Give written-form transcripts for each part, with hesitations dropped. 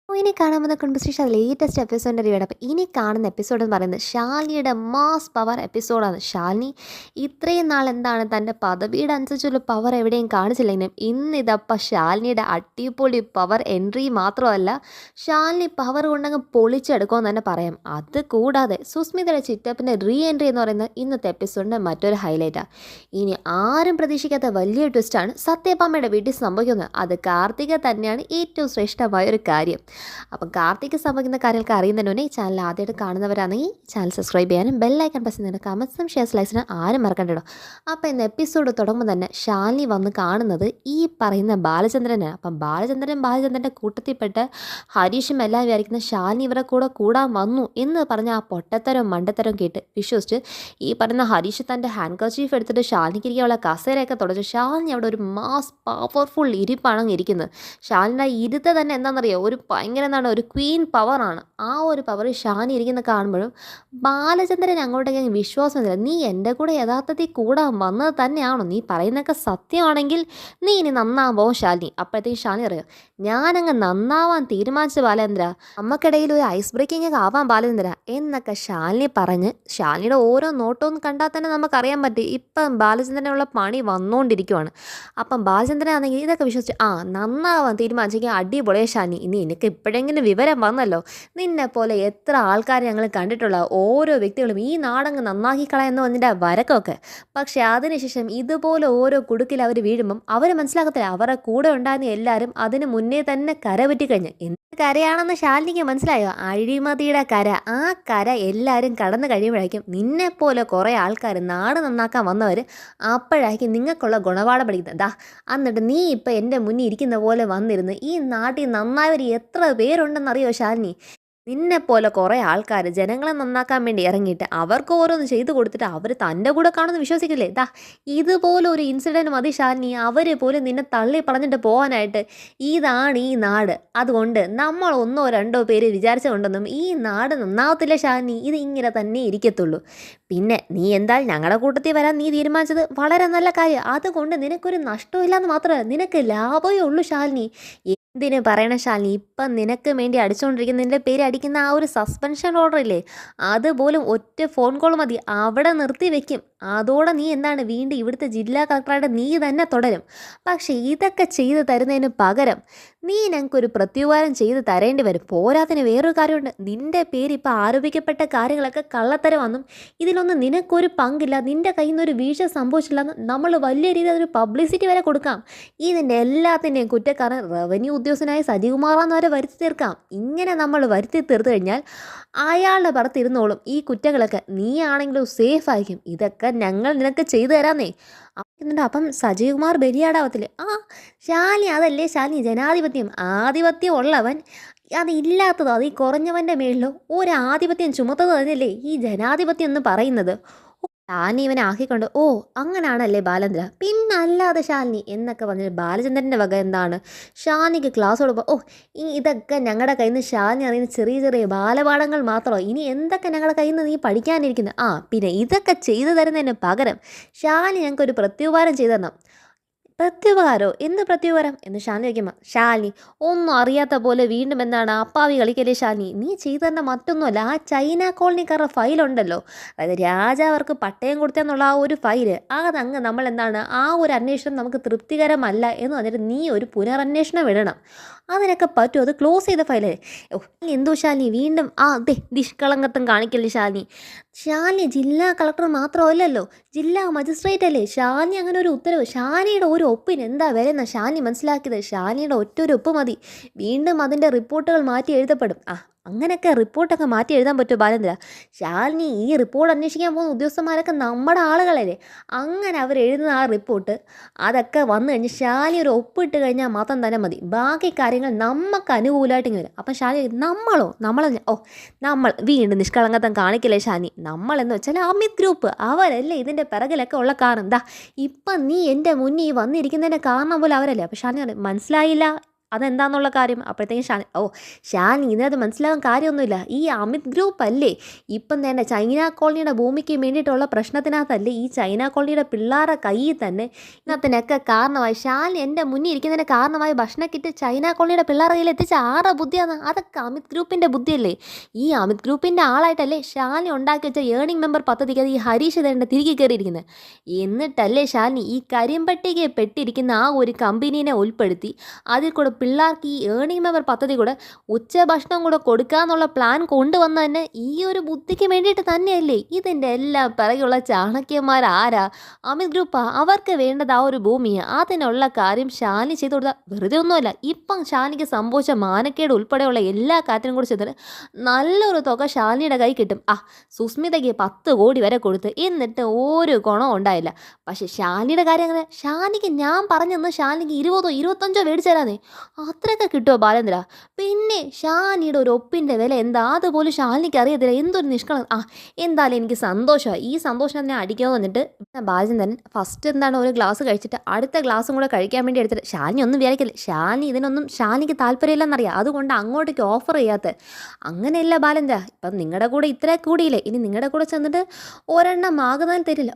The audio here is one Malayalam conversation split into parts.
ഇനി കാണാൻ പോകുന്ന കുടുംബശ്രീ ലേറ്റസ്റ്റ് എപ്പിസോഡിൻ്റെ റിവ്യൂ. അപ്പോൾ ഇനി കാണുന്ന എപ്പിസോഡ് എന്ന് പറയുന്നത് ശാലിനിയുടെ മാസ് പവർ എപ്പിസോഡാണ്. ശാലിനി ഇത്രയും നാൾ എന്താണ് തൻ്റെ പദവിയുടെ അനുസരിച്ചുള്ള പവർ എവിടെയും കാണിച്ചില്ലെങ്കിലും ഇന്നിതപ്പം ശാലിനിയുടെ അടിപൊളി പവർ എൻട്രി മാത്രമല്ല, ശാലിനി പവർ കൊണ്ടങ്ങ് പൊളിച്ചെടുക്കുമെന്ന് തന്നെ പറയാം. അത് കൂടാതെ സുസ്മിതയുടെ ചിറ്റപ്പിൻ്റെ റീ എൻട്രി എന്ന് പറയുന്നത് ഇന്നത്തെ എപ്പിസോഡിൻ്റെ മറ്റൊരു ഹൈലൈറ്റാണ്. ഇനി ആരും പ്രതീക്ഷിക്കാത്ത വലിയ ട്വിസ്റ്റാണ് സത്യഭാമയുടെ വീട്ടിൽ സംഭവിക്കുന്നത്. അത് കാർത്തിക തന്നെയാണ് ഏറ്റവും ശ്രേഷ്ഠമായ ഒരു കാര്യം. അപ്പം കാർത്തിക് സംഭവിക്കുന്ന കാര്യങ്ങൾക്ക് അറിയുന്നതിന് മുന്നേ ഈ ചാനൽ ആദ്യമായിട്ട് കാണുന്നവരാണെങ്കിൽ ചാനൽ സബ്സ്ക്രൈബ് ചെയ്യാനും ബെല്ലൈക്കൺ പ്രസ് ചെയ്യുന്നതിന് കമൻസും ഷെയർസ് ലൈക്സിന് ആരും മറക്കണ്ടോ. അപ്പോൾ ഇന്ന് എപ്പിസോഡ് തുടങ്ങുമ്പോൾ തന്നെ ശാലിനി വന്ന് കാണുന്നത് ഈ പറയുന്ന ബാലചന്ദ്രനാണ്. അപ്പം ബാലചന്ദ്രൻ്റെ കൂട്ടത്തിൽപ്പെട്ട് ഹരീഷും എല്ലാം വിചാരിക്കുന്ന ശാലിനി ഇവരെ കൂടെ കൂടാൻ വന്നു എന്ന് പറഞ്ഞ ആ പൊട്ടത്തരം മണ്ടത്തരം കേട്ട് വിശ്വസിച്ച് ഈ പറയുന്ന ഹരീഷ് തൻ്റെ ഹാൻഡ് കർച്ചീഫ് എടുത്തിട്ട് ശാലിനിക്കിരിക്കാനുള്ള കസേരയൊക്കെ തുടച്ചു. ശാലിനി അവിടെ ഒരു മാസ് പവർഫുൾ ഇരിപ്പാണ് ഇരിക്കുന്നത്. ശാലിനിയുടെ ഇരുത്ത തന്നെ എന്താണെന്നറിയോ, ഒരു ഭയങ്കര എന്താണ്, ഒരു ക്വീൻ പവറാണ്. ആ ഒരു പവർ ഷാനി ഇരിക്കുന്ന കാണുമ്പോഴും ബാലചന്ദ്രൻ അങ്ങോട്ടേക്ക് വിശ്വാസമില്ല. നീ എൻ്റെ കൂടെ യഥാർത്ഥത്തിൽ കൂടാൻ വന്നത് തന്നെയാണോ? നീ പറയുന്നതൊക്കെ സത്യമാണെങ്കിൽ നീ ഇനി നന്നാവോ ശാലിനി? അപ്പോഴത്തേക്ക് ഷാനി അറിയാം, ഞാനങ്ങ് നന്നാവാൻ തീരുമാനിച്ച ബാലേന്ദ്ര, നമുക്കിടയിൽ ഒരു ഐസ് ബ്രേക്കിംഗ് ഒക്കെ ആവാൻ ബാലേന്ദ്ര എന്നൊക്കെ ശാലിനി പറഞ്ഞ് ശാലിനിയുടെ ഓരോ നോട്ടവും കണ്ടാൽ തന്നെ നമുക്കറിയാൻ പറ്റും ഇപ്പം ബാലചന്ദ്രനുള്ള പണി വന്നുകൊണ്ടിരിക്കുവാണ്. അപ്പം ബാലചന്ദ്രനാണെങ്കിൽ ഇതൊക്കെ വിശ്വസിച്ച് നന്നാവാൻ തീരുമാനിച്ചെങ്കിൽ അടിപൊളിയെ ശാലിനി, ഇനി എനിക്ക് ഇപ്പോഴെങ്കിലും വിവരം വന്നല്ലോ, നിന്നെ പോലെ എത്ര ആൾക്കാരെ ഞങ്ങൾ കണ്ടിട്ടുള്ള ഓരോ വ്യക്തികളും ഈ നാടങ്ങ് നന്നാക്കി കളയെന്ന് വന്നിട്ട് വരക്കൊക്കെ. പക്ഷേ അതിനുശേഷം ഇതുപോലെ ഓരോ കുടുക്കിൽ അവർ വീഴുമ്പം അവർ മനസ്സിലാക്കത്തില്ല അവരുടെ കൂടെ ഉണ്ടായിരുന്ന എല്ലാവരും അതിന് മുന്നേ തന്നെ കര പറ്റിക്കഴിഞ്ഞ്. എന്ത് കരയാണെന്ന് ശാലിനിക്ക് മനസ്സിലായോ? അഴിമതിയുടെ കര. ആ കര എല്ലാവരും കടന്നു കഴിയുമ്പോഴായിരിക്കും നിന്നെപ്പോലെ കുറേ ആൾക്കാർ നാട് നന്നാക്കാൻ വന്നവർ അപ്പോഴായിരിക്കും നിങ്ങൾക്കുള്ള ഗുണപാഠം പഠിക്കുന്നത്. എന്നിട്ട് നീ ഇപ്പം എൻ്റെ മുന്നിൽ ഇരിക്കുന്ന പോലെ വന്നിരുന്ന് ഈ നാട്ടിൽ നന്നായവർ എത്ര പേരുണ്ടെന്നറിയോ ശാലിനി? നിന്നെപ്പോലെ കുറേ ആൾക്കാർ ജനങ്ങളെ നന്നാക്കാൻ വേണ്ടി ഇറങ്ങിയിട്ട് അവർക്ക് ഓരോന്ന് ചെയ്തു കൊടുത്തിട്ട് അവർ തൻ്റെ കൂടെ കാണുമെന്ന് വിശ്വസിക്കില്ലേ? ഇതുപോലെ ഒരു ഇൻസിഡൻറ്റ് മതി ശാലിനി അവർ പോലും നിന്നെ തള്ളി പറഞ്ഞിട്ട് പോകാനായിട്ട്. ഇതാണ് ഈ നാട്. അതുകൊണ്ട് നമ്മൾ ഒന്നോ രണ്ടോ പേര് വിചാരിച്ചുകൊണ്ടൊന്നും ഈ നാട് നന്നാവത്തില്ല ശാലിനി. ഇത് ഇങ്ങനെ തന്നെ ഇരിക്കത്തുള്ളൂ. പിന്നെ നീ എന്തായാലും ഞങ്ങളുടെ കൂട്ടത്തിൽ വരാൻ നീ തീരുമാനിച്ചത് വളരെ നല്ല കാര്യം. അതുകൊണ്ട് നിനക്കൊരു നഷ്ടമില്ലാന്ന് മാത്രമല്ല, നിനക്ക് ലാഭമേ ഉള്ളൂ ശാലിനി. എന്തിനു പറയണ ശാലിനി, ഇപ്പം നിനക്ക് വേണ്ടി അടിച്ചുകൊണ്ടിരിക്കുന്ന നിൻ്റെ പേര് അടിക്കുന്ന ആ ഒരു സസ്പെൻഷൻ ഓർഡർ ഇല്ലേ, അതുപോലും ഒറ്റ ഫോൺ കോൾ മതി അവിടെ നിർത്തി വെക്കും. അതോടെ നീ എന്താണ് വീണ്ടും ഇവിടുത്തെ ജില്ലാ കളക്ടറായിട്ട് നീ തന്നെ തുടരും. പക്ഷേ ഇതൊക്കെ ചെയ്തു തരുന്നതിന് പകരം നീ ഞങ്ങൾക്കൊരു പ്രത്യുപകാരം ചെയ്ത് തരേണ്ടി വരും. പോരാത്തിന് വേറൊരു കാര്യമുണ്ട്, നിൻ്റെ പേര് ഇപ്പോൾ ആരോപിക്കപ്പെട്ട കാര്യങ്ങളൊക്കെ കള്ളത്തരമാണെന്നും ഇതിലൊന്നും നിനക്കൊരു പങ്കില്ല, നിൻ്റെ കയ്യിൽ നിന്നൊരു വീഴ്ച സംഭവിച്ചില്ലെന്ന് നമ്മൾ വലിയ രീതിയിൽ ഒരു പബ്ലിസിറ്റി വരെ കൊടുക്കാം. ഇതിൻ്റെ എല്ലാത്തിൻ്റെയും കുറ്റക്കാരൻ റവന്യൂ ഉദ്യോഗസ്ഥനായ സജികുമാറാന്ന് വരെ വരുത്തി തീർക്കാം. ഇങ്ങനെ നമ്മൾ വരുത്തി തീർത്തു കഴിഞ്ഞാൽ അയാളുടെ പുറത്തിരുന്നോളും ഈ കുറ്റങ്ങളൊക്കെ. നീ ആണെങ്കിലും സേഫ് ആയിരിക്കും. ഇതൊക്കെ ഞങ്ങൾ നിനക്ക് ചെയ്തു തരാന്നേ. അപ്പം സജീവകുമാർ ബലിയാടാവത്തില്ലേ? ശാലിനി അതല്ലേ ശാലിനി ജനാധിപത്യം. ആധിപത്യം ഉള്ളവൻ അതില്ലാത്തതോ അത് ഈ കുറഞ്ഞവൻ്റെ മേളിലോ ഒരു ആധിപത്യം ചുമത്തുന്നത് തന്നെയല്ലേ ഈ ജനാധിപത്യം എന്ന് പറയുന്നത്. ശാലിനി ഇവനെ ആക്കിക്കൊണ്ട് അങ്ങനാണല്ലേ ബാലേന്ദ്ര, പിന്നല്ലാതെ ശാലിനി എന്നൊക്കെ പറഞ്ഞിട്ട് ബാലചന്ദ്രൻ്റെ വക എന്താണ് ശാലിനിക്ക് ക്ലാസ് കൊടുക്കുമ്പോൾ ഇതൊക്കെ ഞങ്ങളുടെ കയ്യിൽ നിന്ന് ശാലിനി അറിയുന്ന ചെറിയ ചെറിയ ബാലപാഠങ്ങൾ മാത്രമോ, ഇനി എന്തൊക്കെ ഞങ്ങളുടെ കയ്യിൽ നിന്ന് നീ പഠിക്കാനിരിക്കുന്നത്. പിന്നെ ഇതൊക്കെ ചെയ്തു തരുന്നതിന് പകരം ശാലിനി ഞങ്ങൾക്കൊരു പ്രത്യുപകാരം ചെയ്തു തരണം. പ്രത്യുപകാരോ? എന്ത് പ്രത്യുപകാരം എന്ന് ശാലിനി വയ്ക്കുമ്പോൾ, ശാലിനി ഒന്നും അറിയാത്ത പോലെ വീണ്ടും എന്താണ് അപ്പാവി കളിക്കല്ലേ ശാലിനി? നീ ചെയ്തു തന്നെ മറ്റൊന്നുമല്ല, ആ ചൈന കോളനിക്കാരുടെ ഫയലുണ്ടല്ലോ, അതായത് രാജാവ് അവർക്ക് പട്ടയം കൊടുത്തെന്നുള്ള ആ ഒരു ഫയല്, അതങ്ങ് നമ്മൾ എന്താണ് ആ ഒരു അന്വേഷണം നമുക്ക് തൃപ്തികരമല്ല എന്ന് പറഞ്ഞിട്ട് നീ ഒരു പുനരന്വേഷണം ഇടണം. അതിനൊക്കെ പറ്റുമോ? അത് ക്ലോസ് ചെയ്ത ഫയലേ. എന്തോ ശാലിനി വീണ്ടും നിഷ്കളങ്കത്വം കാണിക്കല്ലേ ശാലിനി? ശാലിനി ജില്ലാ കളക്ടർ മാത്രമല്ലല്ലോ, ജില്ലാ മജിസ്ട്രേറ്റ് അല്ലേ. ശാലിനി അങ്ങനെ ഒരു ഉത്തരവ്, ശാലിനിയുടെ ഒരു ഒപ്പിന് എന്താ വില എന്നാണ് ശാലിനി മനസ്സിലാക്കിയത്. ശാലിനിയുടെ ഒറ്റൊരു ഒപ്പ് മതി, വീണ്ടും അതിൻ്റെ റിപ്പോർട്ടുകൾ മാറ്റി എഴുതപ്പെടും. അങ്ങനെയൊക്കെ റിപ്പോർട്ടൊക്കെ മാറ്റി എഴുതാൻ പറ്റുമോ ബാലേന്ദ്ര? ശാലിനി ഈ റിപ്പോർട്ട് അന്വേഷിക്കാൻ പോകുന്ന ഉദ്യോഗസ്ഥന്മാരൊക്കെ നമ്മുടെ ആളുകളല്ലേ. അങ്ങനെ അവർ എഴുതുന്ന ആ റിപ്പോർട്ട് അതൊക്കെ വന്നു കഴിഞ്ഞ് ശാലിനി ഒരു ഒപ്പിട്ട് കഴിഞ്ഞാൽ മാത്രം തന്നെ മതി. ബാക്കി കാര്യങ്ങൾ നമുക്ക് അനുകൂലമായിട്ട് ഇങ്ങനെ വരും. അപ്പം ശാലിനി നമ്മൾ വീണ്ടും നിഷ്കളങ്കത്വം കാണിക്കില്ലേ ശാലിനി? നമ്മളെന്ന് വെച്ചാൽ അമിത് ഗ്രൂപ്പ് അവരല്ലേ ഇതിൻ്റെ പിറകിലൊക്കെ ഉള്ള കാരണം. ഇപ്പം നീ എൻ്റെ മുന്നിൽ വന്നിരിക്കുന്നതിൻ്റെ കാരണം പോലെ അവരല്ലേ. അപ്പം ശാലിനി മനസ്സിലായില്ല അതെന്താന്നുള്ള കാര്യം. അപ്പോഴത്തേക്കും ശാലിനി ഇതിനകത്ത് മനസ്സിലാകാൻ കാര്യമൊന്നുമില്ല. ഈ അമിത് ഗ്രൂപ്പ് അല്ലേ ഇപ്പം തന്നെ ചൈന കോളനിയുടെ ഭൂമിക്ക് വേണ്ടിയിട്ടുള്ള പ്രശ്നത്തിനകത്തല്ലേ ഈ ചൈന കോളനിയുടെ പിള്ളേരുടെ കയ്യിൽ തന്നെ ഇതിനകത്തിനൊക്കെ കാരണമായി ശാലിനി എൻ്റെ മുന്നിൽ ഇരിക്കുന്നതിന് കാരണമായി ഭക്ഷണ കിറ്റ് ചൈന കോളനിയുടെ പിള്ളേരുടെ കയ്യിൽ എത്തിച്ച ആരുടെ ബുദ്ധിയാണ്? അതൊക്കെ അമിത് ഗ്രൂപ്പിൻ്റെ ബുദ്ധിയല്ലേ? ഈ അമിത് ഗ്രൂപ്പിൻ്റെ ആളായിട്ടല്ലേ ശാലിനി ഉണ്ടാക്കി വെച്ച ഏണിംഗ് മെമ്പർ പദ്ധതിക്ക് അത് ഈ ഹരീഷ് ഇതേണ്ട തിരികെ കയറിയിരിക്കുന്നത്. എന്നിട്ടല്ലേ ശാലിനി ഈ കരിമ്പട്ടികയെ പെട്ടിരിക്കുന്ന ആ ഒരു കമ്പനീനെ ഉൾപ്പെടുത്തി അതിൽ കൂടെ പിള്ളേർക്ക് ഈ ഏണിംഗ് മെമ്പർ പദ്ധതി കൂടെ ഉച്ചഭക്ഷണം കൂടെ കൊടുക്കാന്നുള്ള പ്ലാൻ കൊണ്ടുവന്ന തന്നെ ഈ ഒരു ബുദ്ധിക്ക് വേണ്ടിയിട്ട് തന്നെയല്ലേ? ഇതിൻ്റെ എല്ലാം പിറകെയുള്ള ചാണക്യന്മാരാരാ? അമിത് ഗ്രൂപ്പാ. അവർക്ക് വേണ്ടത് ആ ഒരു ഭൂമിയാണ്. അതിനുള്ള കാര്യം ശാലിനി ചെയ്തു കൊടുത്താൽ വെറുതെ ഒന്നുമല്ല. ഇപ്പം ശാലിനിക്ക് സംഭവിച്ച മാനക്കേട് ഉൾപ്പെടെയുള്ള എല്ലാ കാര്യത്തിനും കൂടി ചെയ്തിട്ട് നല്ലൊരു തുക ശാലിനിയുടെ കൈ കിട്ടും. സുസ്മിതയ്ക്ക് 10 കോടി വരെ കൊടുത്ത് എന്നിട്ട് ഒരു ഗുണം ഉണ്ടായില്ല. പക്ഷെ ശാലിനിയുടെ കാര്യം അങ്ങനെ. ശാലിനിക്ക് ഞാൻ പറഞ്ഞെന്ന് ശാലിനിക്ക് 20ഓ 25ഓ മേടിച്ചു തരാന്നേ. അത്രയൊക്കെ കിട്ടുമോ ബാലേന്ദ്ര? പിന്നെ ഷാനിയുടെ ഒരു ഒപ്പിൻ്റെ വില എന്താ അതുപോലും ശാലിനിക്ക് അറിയത്തില്ല. എന്തൊരു നിഷ്കളങ്ക. എന്തായാലും എനിക്ക് സന്തോഷമായി. ഈ സന്തോഷം തന്നെ അടിക്കാമെന്ന് വന്നിട്ട് ബാലചന്ദ്രൻ ഫസ്റ്റ് എന്താണ് ഒരു ഗ്ലാസ് കഴിച്ചിട്ട് അടുത്ത ഗ്ലാസും കൂടെ കഴിക്കാൻ വേണ്ടി എടുത്തിട്ട് ശാലിനി ഒന്നും വിചാരിക്കില്ല. ശാലിനി ഇതിനൊന്നും ശാലിനിക്ക് താല്പര്യമില്ലെന്നറിയാം. അതുകൊണ്ട് അങ്ങോട്ടേക്ക് ഓഫർ ചെയ്യാത്ത. അങ്ങനെയല്ല ബാലചന്ദ്ര, ഇപ്പം നിങ്ങളുടെ കൂടെ ഇത്ര കൂടിയില്ലേ, ഇനി നിങ്ങളുടെ കൂടെ ചെന്നിട്ട് ഒരെണ്ണം ആകുന്നതിന് തരില്ല.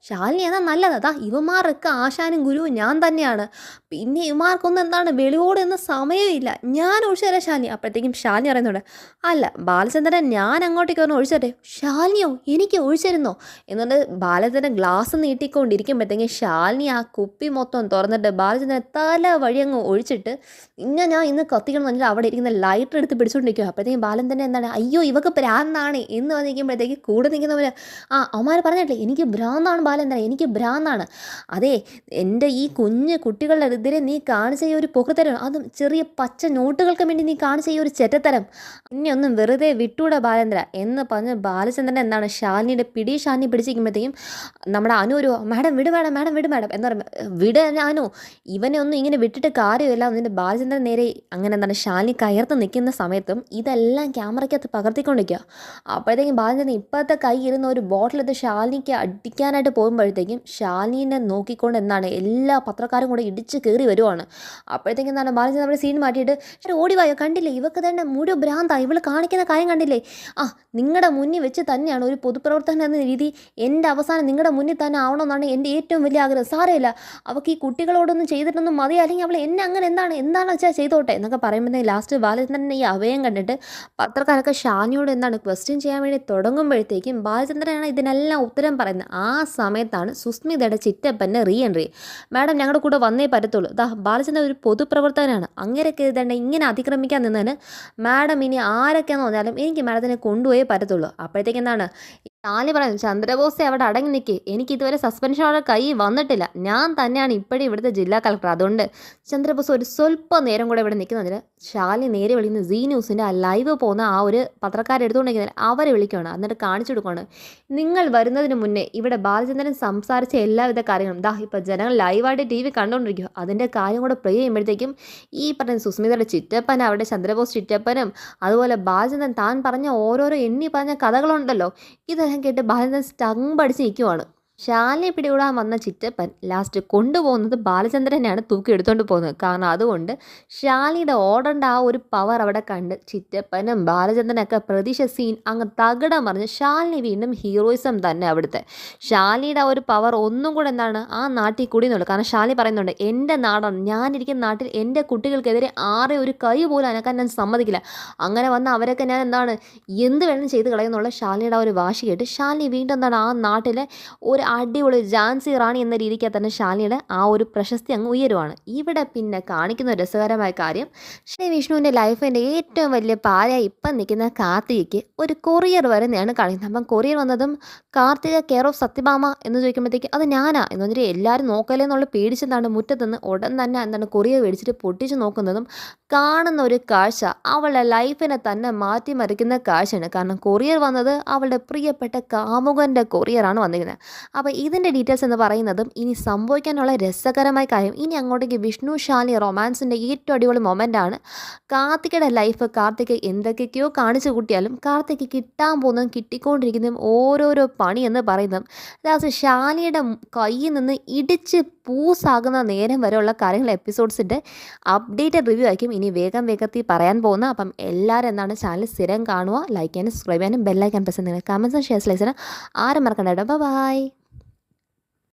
ശാലിനി എന്നാൽ നല്ലതാ. ഇവന്മാരൊക്കെ ആശാനും ഗുരുവും ഞാൻ തന്നെയാണ്. പിന്നെ ഇവന്മാർക്കൊന്നും എന്താണ് വെളിയോട് എന്ന സമയമില്ല. ഞാൻ ഒഴിച്ചു തരാം ശാലിനി. അപ്പോഴത്തേക്കും ശാലിനി പറയുന്നുണ്ട്, അല്ല ബാലചന്ദ്രൻ ഞാൻ അങ്ങോട്ടേക്ക് ഒന്ന് ഒഴിച്ചു തരേ. ശാലിനിയോ എനിക്ക് ഒഴിച്ചു തരുന്നോ എന്നിട്ട് ബാലചന്ദ്രൻ ഗ്ലാസ് നീട്ടിക്കൊണ്ടിരിക്കുമ്പോഴത്തേക്കും ശാലിനി ആ കുപ്പി മൊത്തം തുറന്നിട്ട് ബാലചന്ദ്രൻ തല വഴി അങ്ങ് ഒഴിച്ചിട്ട് ഞാൻ ഇന്ന് കത്തിക്കണം എന്ന് പറഞ്ഞിട്ട് അവിടെ ഇരിക്കുന്ന ലൈറ്റർ എടുത്ത് പിടിച്ചുകൊണ്ടിരിക്കുക. അപ്പോഴത്തേക്കും ബാലചന്ദ്രൻ എന്താണ്, അയ്യോ ഇവക്ക് ഭ്രാന്താണ് എന്ന് വന്നിരിക്കുമ്പോഴത്തേക്ക് കൂടെ നിൽക്കുന്നവർ അവന്മാർ പറഞ്ഞിട്ടില്ലേ എനിക്ക് ഭ്രാന്താണ് ബാലചന്ദ്രൻ, എനിക്ക് ഭ്രാന്താണ്. അതെ എൻ്റെ ഈ കുഞ്ഞ് കുട്ടികളുടെ എതിരെ നീ കാണിച്ച ഈ ഒരു പൊക്കത്തരം, അതും ചെറിയ പച്ച നോട്ടുകൾക്ക് വേണ്ടി നീ കാണിച്ച ഈ ഒരു ചെറ്റത്തരം ഇനി ഒന്നും വെറുതെ വിട്ടൂടെ ബാലേന്ദ്ര എന്ന് പറഞ്ഞ് ബാലചന്ദ്രൻ എന്താണ് ശാലിനിയുടെ ശാലിനി പിടിച്ചിരിക്കുമ്പോഴത്തേക്കും നമ്മുടെ അനു ഒരു മാഡം വിട് മാഡം മാഡം വിട് മാഡം എന്ന് പറയുമ്പോൾ വിട് അനു, ഇവനെ ഒന്നും ഇങ്ങനെ വിട്ടിട്ട് കാര്യമില്ല എന്നിട്ട് ബാലചന്ദ്രൻ നേരെ അങ്ങനെ എന്താണ് ശാലിനി കയർത്ത് നിൽക്കുന്ന സമയത്തും ഇതെല്ലാം ക്യാമറയ്ക്കകത്ത് പകർത്തിക്കൊണ്ടിരിക്കുക. അപ്പോഴത്തേക്കും ബാലചന്ദ്രൻ ഇപ്പോഴത്തെ കൈ ഇരുന്ന ഒരു ബോട്ടിലെടുത്ത് ശാലിനിക്ക് അടിക്കാനായിട്ട് പോകുമ്പോഴത്തേക്കും ശാലിനിനെ നോക്കിക്കൊണ്ട് എന്താണ് എല്ലാ പത്രക്കാരും കൂടെ ഇടിച്ച് കയറി വരുവാണ്. അപ്പോഴത്തേക്കും എന്താണ് ബാലചന്ദ്രൻ അവിടെ സീൻ മാറ്റിയിട്ട് ഓടിവായോ, കണ്ടില്ലേ ഇവക്ക് തന്നെ മുഴു ഭ്രാന്താണ്, ഇവൾ കാണിക്കുന്ന കാര്യം കണ്ടില്ലേ? നിങ്ങളുടെ മുന്നിൽ വെച്ച് തന്നെയാണ് ഒരു പൊതുപ്രവർത്തകൻ എന്ന രീതി എൻ്റെ അവസാനം നിങ്ങളുടെ മുന്നിൽ തന്നെ ആവണമെന്നാണ് എൻ്റെ ഏറ്റവും വലിയ ആഗ്രഹം. സാരമില്ല അവൾക്ക് ഈ കുട്ടികളോടൊന്നും ചെയ്തിട്ടൊന്നും മതി, അല്ലെങ്കിൽ അവൾ എന്നെ അങ്ങനെ എന്താണെന്ന് വെച്ചാൽ ചെയ്തോട്ടെ എന്നൊക്കെ പറയുമ്പോഴത്തേക്ക് ലാസ്റ്റ് ബാലചന്ദ്രൻ്റെ ഈ അവയം കണ്ടിട്ട് പത്രക്കാരൊക്കെ ഷാനിയോട് എന്താണ് ക്വസ്റ്റ്യൻ ചെയ്യാൻ വേണ്ടി തുടങ്ങുമ്പോഴത്തേക്കും ബാലചന്ദ്രനാണ് ഇതിനെല്ലാം ഉത്തരം പറയുന്നത്. ആ സമയത്താണ് സുസ്മിതയുടെ ചിറ്റപ്പൻ്റെ റീ എൻട്രി. മാഡം ഞങ്ങളുടെ കൂടെ വന്നേ പറ്റത്തുള്ളൂ. ബാലചന്ദ്രൻ ഒരു പൊതുപ്രവർത്തകനാണ്, അങ്ങനെയൊക്കെ ഇതേണ്ട ഇങ്ങനെ അതിക്രമിക്കാൻ നിന്നതിന് മാഡം ഇനി ആരൊക്കെയാണെന്ന് പറഞ്ഞാലും എനിക്ക് മാഡത്തിനെ കൊണ്ടുപോയേ പറ്റത്തുള്ളൂ. അപ്പോഴത്തേക്ക് എന്താണ് ശാലിനി പറയുന്നു, ചന്ദ്രബോസെ അവിടെ അടങ്ങി നിൽക്കേ, എനിക്ക് ഇതുവരെ സസ്പെൻഷൻ ഓർഡർ കൈ വന്നിട്ടില്ല, ഞാൻ തന്നെയാണ് ഇപ്പോഴും ഇവിടുത്തെ ജില്ലാ കളക്ടർ, അതുകൊണ്ട് ചന്ദ്രബോസ് ഒരു സ്വല്പം നേരം കൂടെ ഇവിടെ നിൽക്കുന്നതിന് ശാലിനി നേരെ വിളിക്കുന്ന സീ ന്യൂസിൻ്റെ ആ ലൈവ് പോകുന്ന ആ ഒരു പത്രക്കാരെ എടുത്തുകൊണ്ടിരിക്കുന്നതിൽ അവരെ വിളിക്കുകയാണ്. എന്നിട്ട് കാണിച്ചു കൊടുക്കുകയാണ്, നിങ്ങൾ വരുന്നതിന് മുന്നേ ഇവിടെ ബാലചന്ദ്രൻ സംസാരിച്ച എല്ലാവിധ കാര്യങ്ങളും ഇപ്പോൾ ജനങ്ങൾ ലൈവായിട്ട് TV കണ്ടുകൊണ്ടിരിക്കുക, അതിൻ്റെ കാര്യം കൂടെ പ്ലേ ചെയ്യുമ്പോഴത്തേക്കും ഈ പറഞ്ഞ സുസ്മിതയുടെ ചിറ്റപ്പൻ അവിടെ ചന്ദ്രബോസ് ചിറ്റപ്പനും അതുപോലെ ബാലചന്ദ്രൻ താൻ പറഞ്ഞ ഓരോരോ എണ്ണി പറഞ്ഞ കഥകളുണ്ടല്ലോ, ഇതെല്ലാം കേട്ട് ബാലചന്ദ്രൻ സ്റ്റംപ് അടിച്ച് നിൽക്കുവാണ്. ശാലിനിയെ പിടികൂടാൻ വന്ന ചിറ്റപ്പൻ ലാസ്റ്റ് കൊണ്ടുപോകുന്നത് ബാലചന്ദ്രനെയാണ് തൂക്കി എടുത്തുകൊണ്ട് പോകുന്നത്. കാരണം അതുകൊണ്ട് ശാലിനിയുടെ ഓടേണ്ട ആ ഒരു പവർ അവിടെ കണ്ട് ചിറ്റപ്പനും ബാലചന്ദ്രനൊക്കെ പ്രതീക്ഷ സീൻ അങ്ങ് തകിടം പറഞ്ഞ് ശാലിനി വീണ്ടും ഹീറോയിസം തന്നെ അവിടുത്തെ. ശാലിനിയുടെ ആ ഒരു പവർ ഒന്നും കൂടെ എന്താണ് ആ നാട്ടിൽ കൂടി എന്നുള്ളൂ. കാരണം ശാലിനി പറയുന്നുണ്ട്, എൻ്റെ നാടാണ്, ഞാനിരിക്കുന്ന നാട്ടിൽ എൻ്റെ കുട്ടികൾക്കെതിരെ ആരെ ഒരു കൈ പോലും അനക്കാൻ ഞാൻ സമ്മതിക്കില്ല, അങ്ങനെ വന്ന അവരൊക്കെ ഞാൻ എന്താണ് എന്ത് വേണം ചെയ്ത് കളയുന്നുള്ള ശാലിനിയുടെ ആ ഒരു വാശി കേട്ട് ശാലിനി വീണ്ടും എന്താണ് ആ നാട്ടിലെ ഒരു അടിപൊളി ഝാൻസി റാണി എന്ന രീതിക്ക് തന്നെ ശാലിനിയുടെ ആ ഒരു പ്രശസ്തി അങ്ങ് ഉയരുവാണ്. ഇവിടെ പിന്നെ കാണിക്കുന്ന രസകരമായ കാര്യം, ശ്രീ വിഷ്ണുവിൻ്റെ ലൈഫിൻ്റെ ഏറ്റവും വലിയ പാരയായി ഇപ്പം നിൽക്കുന്ന കാർത്തികയ്ക്ക് ഒരു കൊറിയർ വരുന്നതാണ് കാണിക്കുന്നത്. അപ്പം കൊറിയർ വന്നതും കാർത്തിക കെയർ ഓഫ് സത്യഭാമ എന്ന് ചോദിക്കുമ്പോഴത്തേക്ക് അത് ഞാനാ എന്ന് പറഞ്ഞിട്ട് എല്ലാവരും നോക്കലേ എന്നുള്ള പേടിച്ചെന്താണ് മുറ്റത്തുനിന്ന് ഉടൻ തന്നെ എന്താണ് കൊറിയർ മേടിച്ചിട്ട് പൊട്ടിച്ച് നോക്കുന്നതും കാണുന്ന ഒരു കാഴ്ച അവളുടെ ലൈഫിനെ തന്നെ മാറ്റിമറിക്കുന്ന കാഴ്ചയാണ്. കാരണം കൊറിയർ വന്നത് അവളുടെ പ്രിയപ്പെട്ട കാമുകൻ്റെ കൊറിയറാണ് വന്നിരിക്കുന്നത്. അപ്പോൾ ഇതിൻ്റെ ഡീറ്റെയിൽസ് എന്ന് പറയുന്നതും ഇനി സംഭവിക്കാനുള്ള രസകരമായ കാര്യം, ഇനി അങ്ങോട്ടേക്ക് വിഷ്ണു ശാലിനി റൊമാൻസിൻ്റെ ഏറ്റവും അടിപൊളി മൊമെൻ്റാണ്. കാർത്തികയുടെ ലൈഫ് കാർത്തിക എന്തൊക്കെയോ കാണിച്ചു കൂട്ടിയാലും കാർത്തിക് കിട്ടാൻ പോകുന്നതും കിട്ടിക്കൊണ്ടിരിക്കുന്നതും ഓരോരോ പണി എന്ന് പറയുന്നതും ലാസ്റ്റ് ശാലിനിയുടെ കയ്യിൽ നിന്ന് ഇടിച്ച് പൂസാകുന്ന നേരം വരെയുള്ള കാര്യങ്ങൾ എപ്പിസോഡ്സിൻ്റെ അപ്ഡേറ്റഡ് റിവ്യൂ ആയിരിക്കും ഇനി വേഗത്തിൽ പറയാൻ പോകുന്നത്. അപ്പം എല്ലാവരും എന്താണ് ചാനൽ സ്ഥിരം കാണുക, ലൈക്ക് ചെയ്യാനും സബ്സ്ക്രൈബ് ചെയ്യാനും ബെല്ലൈക്കൻ പ്രസ് ചെയ്യുക. കമൻസും ഷെയർസ് ലൈക്സിന് ആരും മറക്കണ്ട. ബൈ.